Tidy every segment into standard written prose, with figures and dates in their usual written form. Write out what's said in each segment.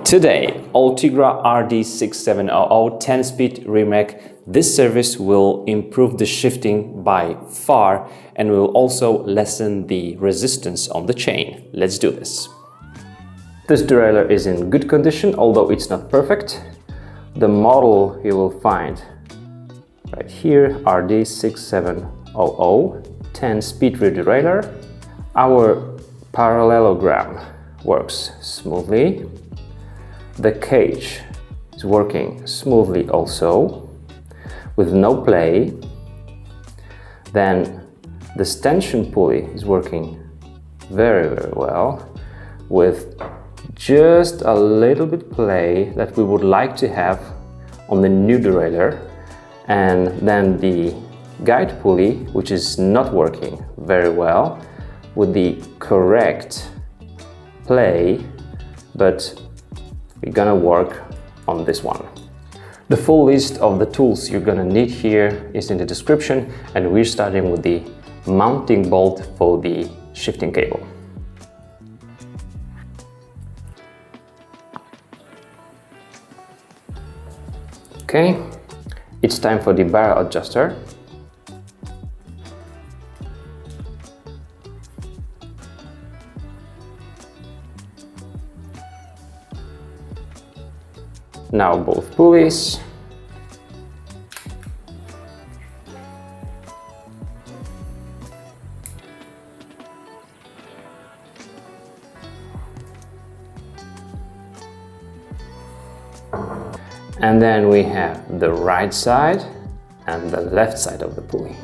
Today, Ultegra RD-6700 10-speed remake. This service will improve the shifting by far and will also lessen the resistance on the chain. Let's do this. This derailleur is in good condition, although it's not perfect. The model you will find right here, RD-6700 10-speed rear derailleur. Our parallelogram works smoothly. The cage is working smoothly also, with no play. Then the stanchion pulley is working very well, with just a little bit play that we would like to have on the new derailleur. And then the guide pulley, which is not working very well, with the correct play, but we're gonna work on this one. The full list of the tools you're gonna need here is in the description, and we're starting with the mounting bolt for the shifting cable. Okay, it's time for the barrel adjuster. Now both pulleys. And then we have the right side and the left side of the pulley.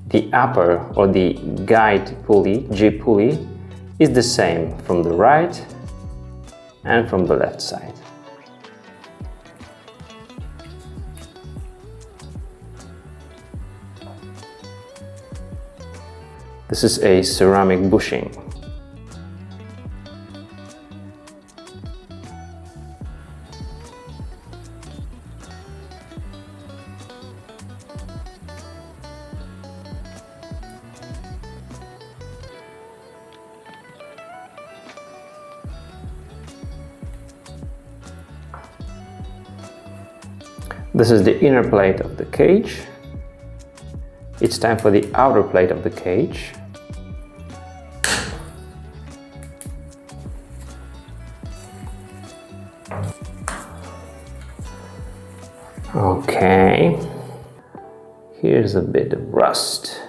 The upper or the guide pulley, G pulley, is the same from the right and from the left side. This is a ceramic bushing. This is the inner plate of the cage. It's time for the outer plate of the cage. Okay, here's a bit of rust.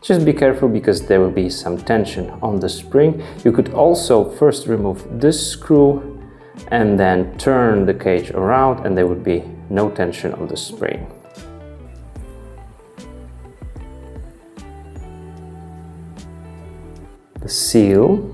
Just be careful because there will be some tension on the spring. You could also first remove this screw and then turn the cage around, and there would be no tension on the spring. The seal.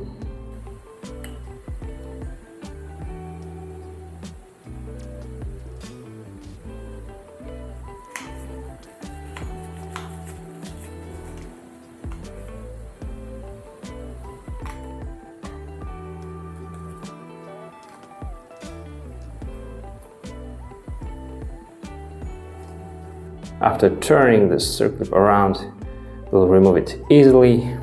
After turning the circlip around, we'll remove it easily.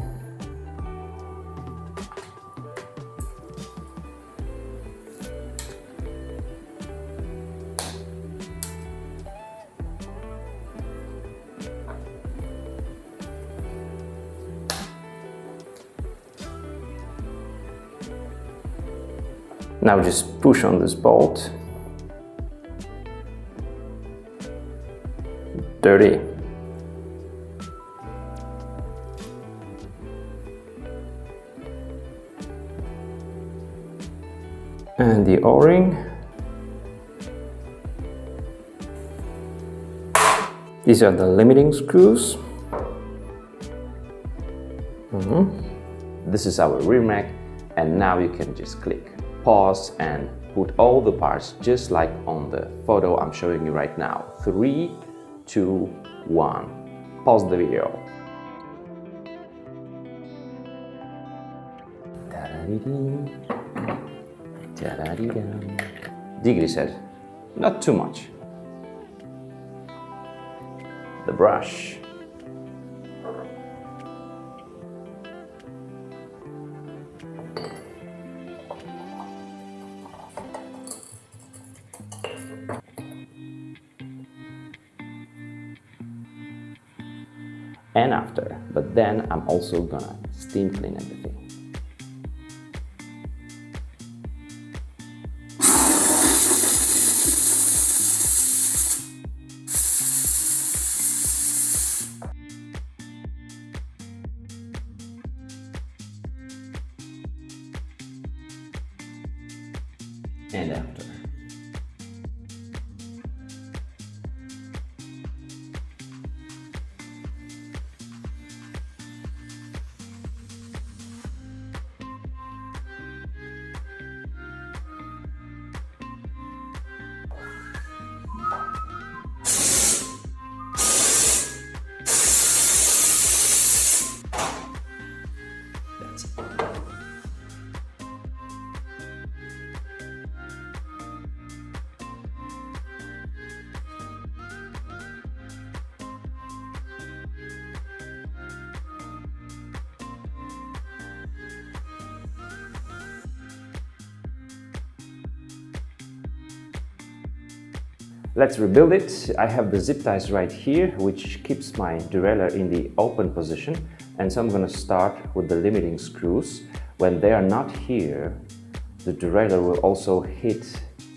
Now just push on this bolt. Dirty. And the O-ring. These are the limiting screws. This is our rear mech, and now you can just click pause and put all the parts just like on the photo I'm showing you right now. 3, 2, 1. Pause the video. Degree set, not too much. The brush. And after, but then I'm also gonna steam clean everything. And after. That's it. Let's rebuild it. I have the zip ties right here, which keeps my derailleur in the open position. And so I'm going to start with the limiting screws. When they are not here, the derailleur will also hit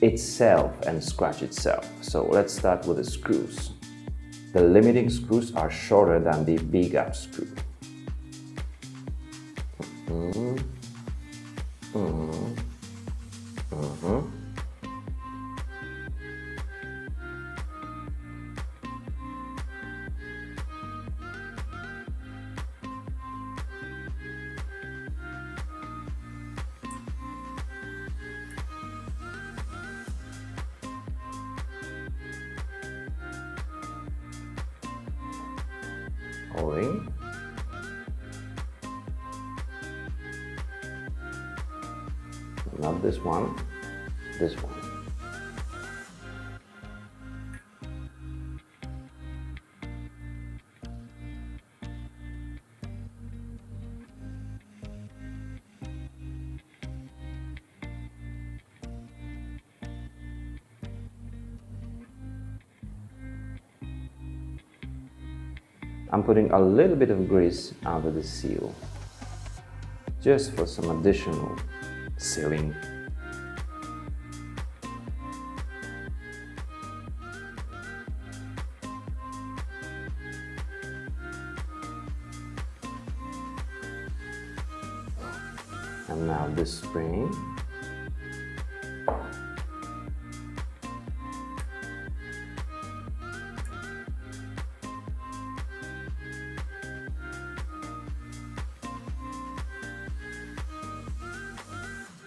itself and scratch itself. So let's start with the screws. The limiting screws are shorter than the big up screw. O-ring. Not this one, this one. I'm putting a little bit of grease under the seal, just for some additional sealing. And now this spring.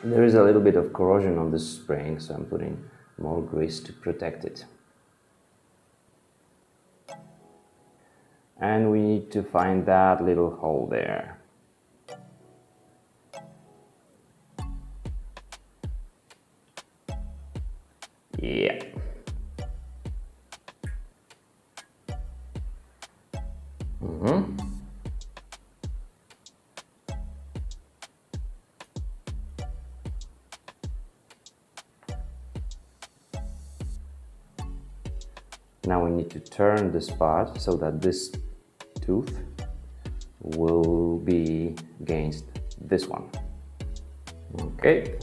There is a little bit of corrosion on this spring, so I'm putting more grease to protect it. And we need to find that little hole there. Yeah. Now we need to turn this part so that this tooth will be against this one. Okay.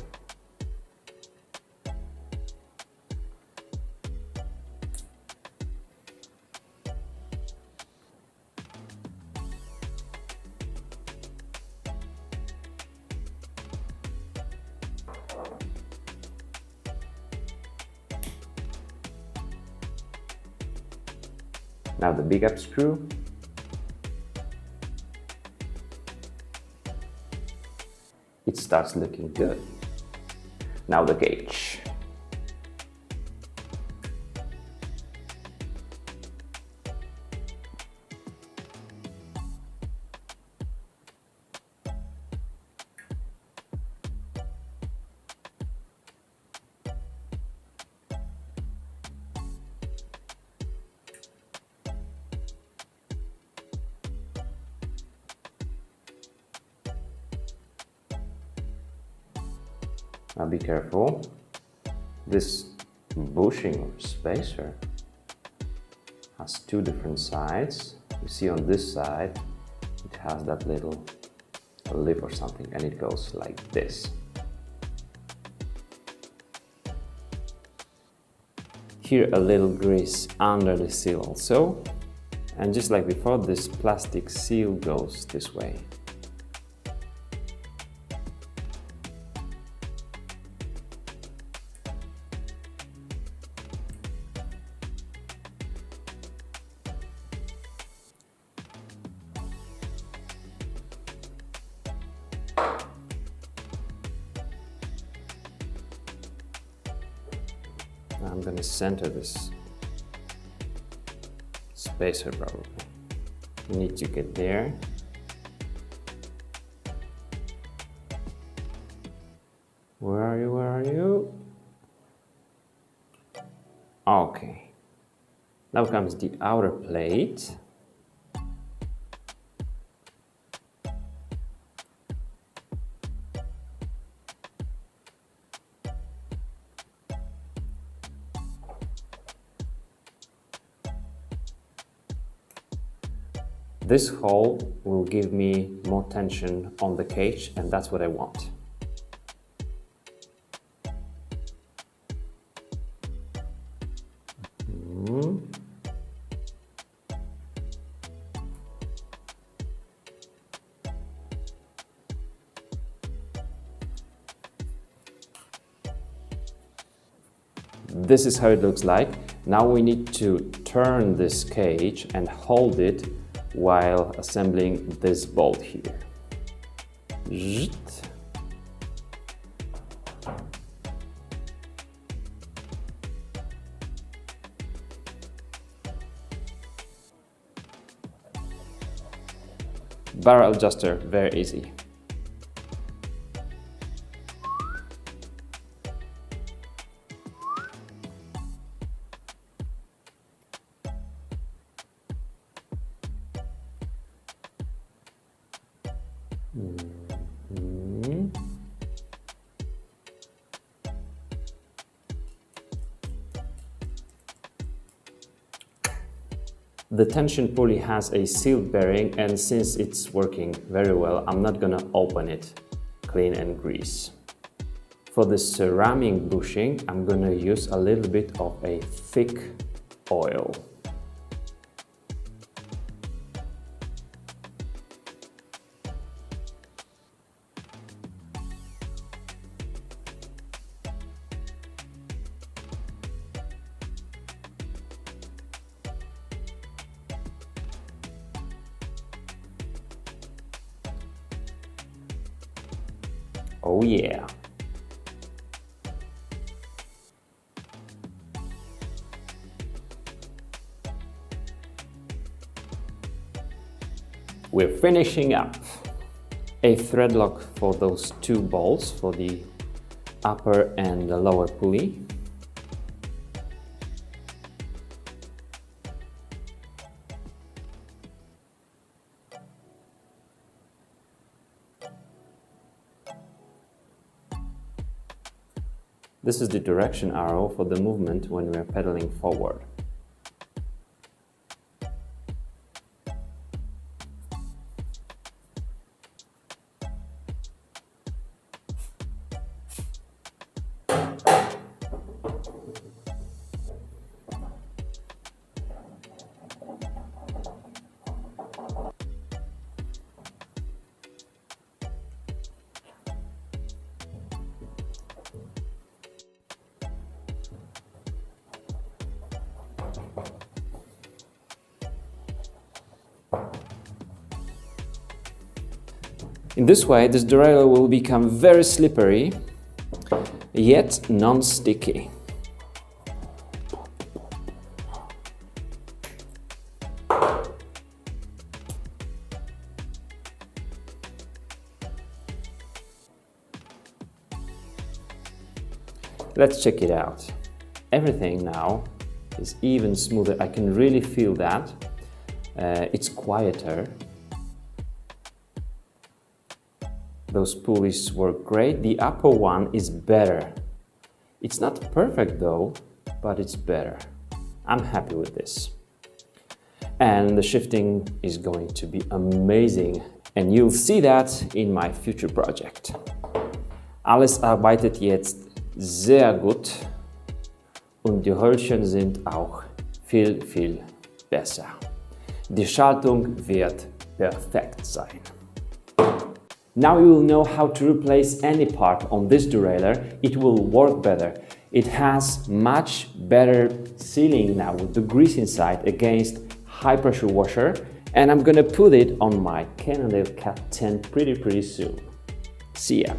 Now the big up screw. It starts looking good. Now the gauge. Now be careful, this bushing or spacer has two different sides. You see on this side, it has that little lip or something, and it goes like this. Here a little grease under the seal also, and just like before, this plastic seal goes this way. I'm going to center this spacer probably. You need to get there. Where are you? Where are you? Okay. Now comes the outer plate. This hole will give me more tension on the cage, and that's what I want. This is how it looks like. Now we need to turn this cage and hold it while assembling this bolt here. Barrel adjuster, very easy. The tension pulley has a sealed bearing, and since it's working very well, I'm not gonna open it, clean and grease. For the ceramic bushing, I'm gonna use a little bit of a thick oil. Oh yeah! We're finishing up. A thread lock for those two bolts for the upper and the lower pulley. This is the direction arrow for the movement when we are pedaling forward. In this way, this derailleur will become very slippery, yet non-sticky. Let's check it out. Everything now is even smoother. I can really feel that. It's quieter. Those pulleys work great. The upper one is better. It's not perfect though, but it's better. I'm happy with this. And the shifting is going to be amazing. And you'll see that in my future project. Alles arbeitet jetzt sehr gut und die Hölzchen sind auch viel besser. Die Schaltung wird perfekt sein. Now you will know how to replace any part on this derailleur. It will work better. It has much better sealing now with the grease inside against high pressure washer, and I'm gonna put it on my Cannondale Cat 10 pretty soon. See ya!